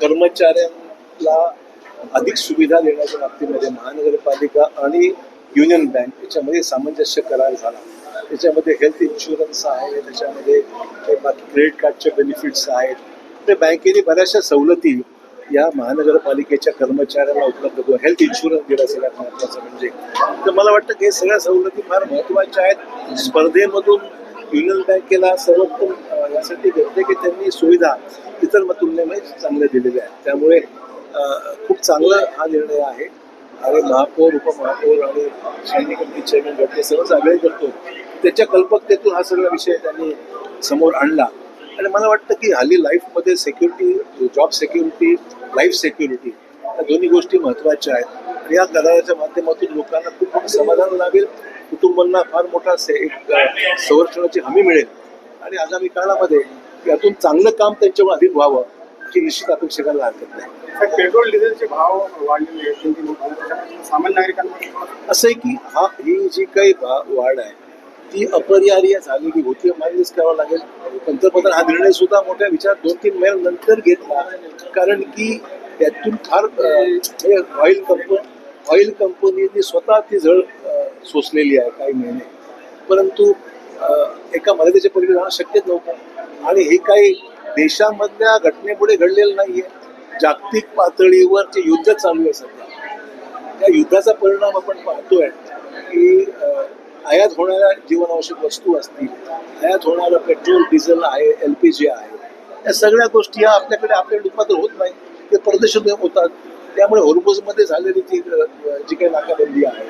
कर्मचाऱ्यांना अधिक सुविधा देण्याच्या बाबतीमध्ये महानगरपालिका आणि युनियन बँक याच्यामध्ये सामंजस्य करार झाला. त्याच्यामध्ये हेल्थ इन्शुरन्स आहे, त्याच्यामध्ये बाकी क्रेडिट कार्डचे बेनिफिट्स आहेत. ते बँकेने बऱ्याचशा सवलती या महानगरपालिकेच्या कर्मचाऱ्यांना उपलब्ध करून हेल्थ इन्शुरन्स दिला सगळ्यात महत्त्वाचं म्हणजे. तर मला वाटतं की हे सगळ्या सवलती फार महत्त्वाच्या आहेत. स्पर्धेमधून युनियन बँकेला सर्वोत्तम यासाठी भेटते की त्यांनी सुविधा इतर तुलनेमध्ये चांगल्या दिलेल्या आहेत. त्यामुळे खूप चांगला हा निर्णय आहे. आणि महापौर, उपमहापौर आणि स्टँडिंग कमिटी चेअरमन गट सर्व सगळे करतो त्याच्या कल्पकतेतून हा सगळा विषय त्यांनी समोर आणला. आणि मला वाटतं की हल्ली लाईफमध्ये security, job security, life security या दोन्ही गोष्टी महत्त्वाच्या आहेत. आणि या कराराच्या माध्यमातून लोकांना खूप समाधान लाभेल, कुटुंबांना फार मोठा एक संरक्षणाची हमी मिळेल आणि आगामी काळामध्ये यातून चांगलं काम त्यांच्यावर अधिक व्हावं अशी निश्चित अपेक्षा करायला हरकत नाही. पेट्रोल डिझेलचे भाव वाढलेले सामान्य नागरिकांना असं आहे की ही जी काही वाढ आहे ती अपरिहार्य झालेली होती, मान्यच करावं लागेल. पंतप्रधान हा निर्णय सुद्धा मोठ्या विचार 2-3 महिन्यानंतर घेतला, कारण की त्यातून फार ऑइल कंपनीने स्वतः ती झळ सोसलेली आहे काही महिने. परंतु एका मर्यादेच्या पलीकडे जाणं शक्यच नव्हतं. आणि हे काही देशामधल्या घटनेपुढे घडलेलं नाहीये. जागतिक पातळीवर जे युद्ध चालू आहे सध्या, त्या युद्धाचा परिणाम आपण पाहतोय की आयात होणाऱ्या जीवनावश्यक वस्तू असतील, आयात होणारं पेट्रोल, डिझेल आहे, LPG आहे, या सगळ्या गोष्टी ह्या आपल्याकडे उत्पादन होत नाही, ते परदेशात होतात. त्यामुळे होर्मुझमध्ये झालेली जी काही नाकाबंदी आहे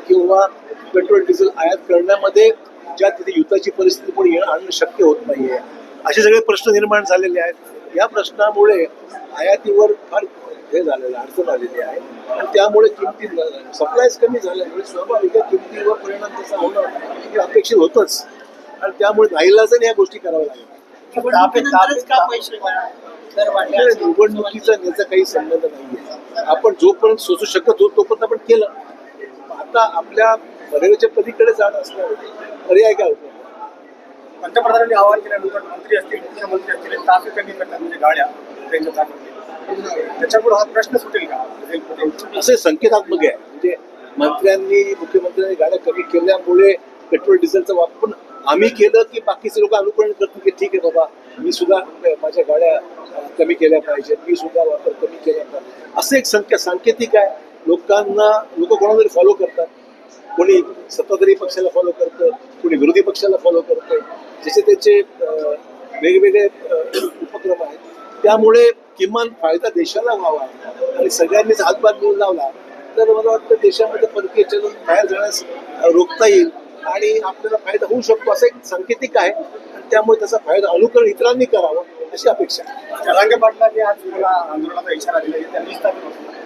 किंवा पेट्रोल डिझेल आयात करण्यामध्ये ज्या तिथे युद्धाची परिस्थिती पुढे येणं आणणं शक्य होत नाहीये, असे सगळे प्रश्न निर्माण झालेले आहेत. या प्रश्नामुळे आयातीवर फार हे झालेलं अडचण आलेली आहे आणि त्यामुळे किमती सप्लायच कमी झाल्यामुळे स्वाभाविक किमतीवर परिणाम त्याचा होणं हे अपेक्षित होतंच. आणि त्यामुळे नाईलाजाने या गोष्टी कराव्या लागतात. निवडणुकीचा याचा काही संबंध नाहीये. आपण जोपर्यंत सोचू शकत होतो तोपर्यंत आपण केलं. आता आपल्या मर्यादेच्या पलीकडे जाणं असणार पर्याय काय होतो. पंतप्रधानांनी आवाहन केल्यानंतर मंत्री असतील, मुख्यमंत्री असतील, ताफे कमी करतात म्हणजे गाड्या त्याच्यामुळे हा प्रश्न सुटेल का असे संकेतात्मक आहे. म्हणजे मंत्र्यांनी, मुख्यमंत्र्यांनी गाड्या कमी केल्यामुळे पेट्रोल डिझेलचा वापर आम्ही केलं की बाकीचे लोक अनुकरण करतील की ठीक आहे बाबा, मी सुद्धा माझ्या गाड्या कमी केल्या पाहिजेत, मी सुद्धा वापर कमी केला पाहिजे. असं एक सांकेतिक आहे. लोक कोणाला तरी फॉलो करतात. कोणी सत्ताधारी पक्षाला फॉलो करतं, कोणी विरोधी पक्षाला फॉलो करतं. जसे त्याचे वेगवेगळे उपक्रम आहेत. त्यामुळे किमान फायदा देशाला व्हावा आणि सगळ्यांनीच हातभार मिळून लावला तर मला वाटतं देशामध्ये परकीय चलन बाहेर जाण्यास रोखता येईल आणि आपल्याला फायदा होऊ शकतो असं एक सांकेतिक आहे. आणि त्यामुळे त्याचा फायदा अनुकरण इतरांनी करावं अशी अपेक्षा आहे. जरांगे पाटलांनी आज तुम्हाला आंदोलनाचा इशारा दिला की त्या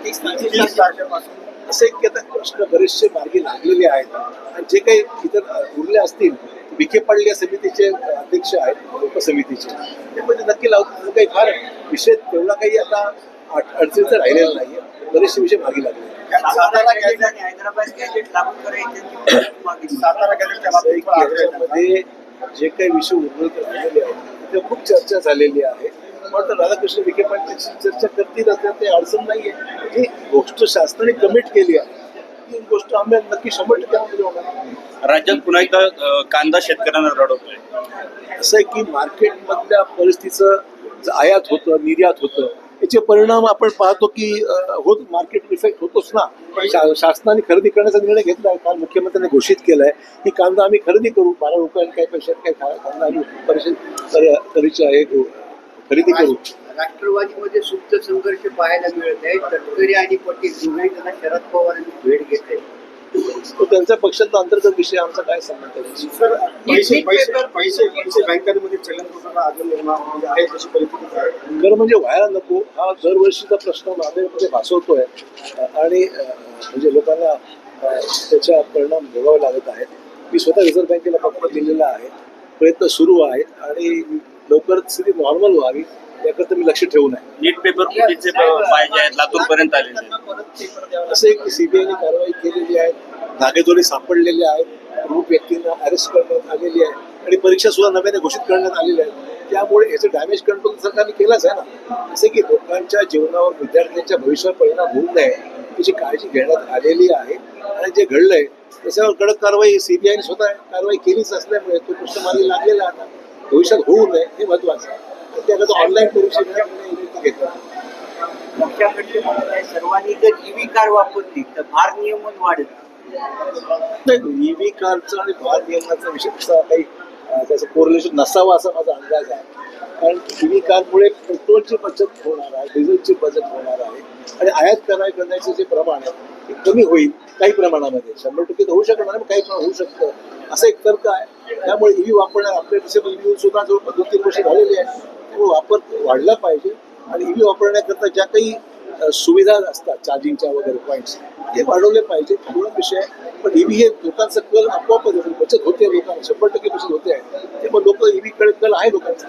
30 तारखेपासून असे की आता प्रश्न बरेचसे मार्गी लागलेले आहेत आणि जे काही इतर उरले असतील, विखे पाडल्या समितीचे अध्यक्ष आहेत, उपसमितीचे, ते म्हणजे नक्की लावतात. काही फार विषय तेवढा काही आता अडचणीचा राहिलेला नाहीये. बरेचसे विषय मार्गी लागले. याच्यामध्ये जे काही विषय उर्वरित राहिलेले आहेत ते खूप चर्चा झालेली आहे. पण राधाकृष्ण विखे पाटील चर्चा करतील असल्या ते अडचण नाहीये. जी गोष्ट शासनाने कमिट केली आहे ती गोष्ट आम्ही नक्की 100% होणार. राज्यात पुन्हा एकदा कांदा शेतकऱ्यांना रडवतोय. असं आहे की मार्केटमधल्या परिस्थितीचं आयात होतं, निर्यात होतं, याचे परिणाम आपण पाहतो की मार्केट इफेक्ट होतोच ना. शासनाने खरेदी करण्याचा निर्णय घेतला आहे. काल मुख्यमंत्र्यांनी घोषित केलं आहे की कांदा आम्ही खरेदी करू, 12 रुपयांनी काही पैशात काही कांदा आम्ही खरेदी करू. राष्ट्रवादीमध्ये सुप्त संघर्ष पाहायला मिळत आहे. तटकरे आणि पटेल दोघेही त्यांना शरद पवारांनी भेट घेतली. तो त्यांच्या पक्षाचा अंतर्गत विषय, आमचा काय संबंध आहे. सर, पैसे बँकांमध्ये चलन फुटायला अजून आहे तशी परिस्थिती खरं म्हणजे व्हायला नको हा दरवर्षीचा प्रश्न नांदेडमध्ये भासवतोय आणि म्हणजे लोकांना त्याच्या परिणाम भोगावे लागत आहेत. मी स्वतः रिझर्व्ह बँकेला पत्र दिलेला आहे. प्रयत्न सुरू आहेत आणि लवकरच स्थिती नॉर्मल व्हावी याकरता मी लक्ष ठेवून आहे. नीट पेपर फुटेजचे पाहिजे आहेत, लातूर पर्यंत आलेले. असं एक सीबीआयने कारवाई केलेली आहे. धागेदोरे सापडलेले आहेत. प्रमुख व्यक्तींना अरेस्ट करण्यात आलेली आहे आणि परीक्षा सुद्धा नव्याने घोषित करण्यात आलेल्या आहेत. त्यामुळे याचं डॅमेज कंट्रोल सरकारने केलाच आहे ना. असं की लोकांच्या जीवनावर विद्यार्थ्यांच्या भविष्यावर परिणाम होऊ नये याची काळजी घेण्यात आलेली आहे. आणि जे घडलंय त्याच्यावर कडक कारवाई सीबीआयने स्वतः कारवाई केलीच असल्यामुळे तो प्रश्न मार्गी लागलेला आता भविष्यात होऊ नये हे महत्वाचं आहे. आणि त्याकरता ऑनलाईन परीक्षा घेतला. पक्षाकडचे म्हणत आहे सर्वांनी जर ईव्ही कार वापरली तर भारनियमन वाढेल. नाही, ईव्ही कारचा आणि भार नियमनाचा विषय तसा काही त्याचं कोरिलेशन नसावं असा माझा अंदाज आहे. कारण ईव्ही कारमुळे पेट्रोलची बचत होणार आहे, डिझेलची बचत होणार आहे आणि आयात करण्याचं जे प्रमाण आहे ते कमी होईल काही प्रमाणामध्ये. 100% तर होऊ शकणार नाही, पण काही प्रमाण होऊ शकतं असं एक तर्क आहे. त्यामुळे ईव्ही वापरण्यात आपल्या डिसेबल ईव्ही सुद्धा जवळपास 2-3 वर्ष झालेली आहे. त्यामुळे वापर वाढला पाहिजे आणि ईव्ही वापरण्याकरता ज्या काही सुविधा असतात चार्जिंगच्या वगैरे पॉईंट्स ते वाढवले पाहिजे. पूर्ण विषय आहे. पण ईव्ही हे लोकांचा कल आपोआपच होतो, बचत होते लोकांना 100% बचत होते आहे. ते पण लोक ईव्ही कडे कल आहे लोकांचा.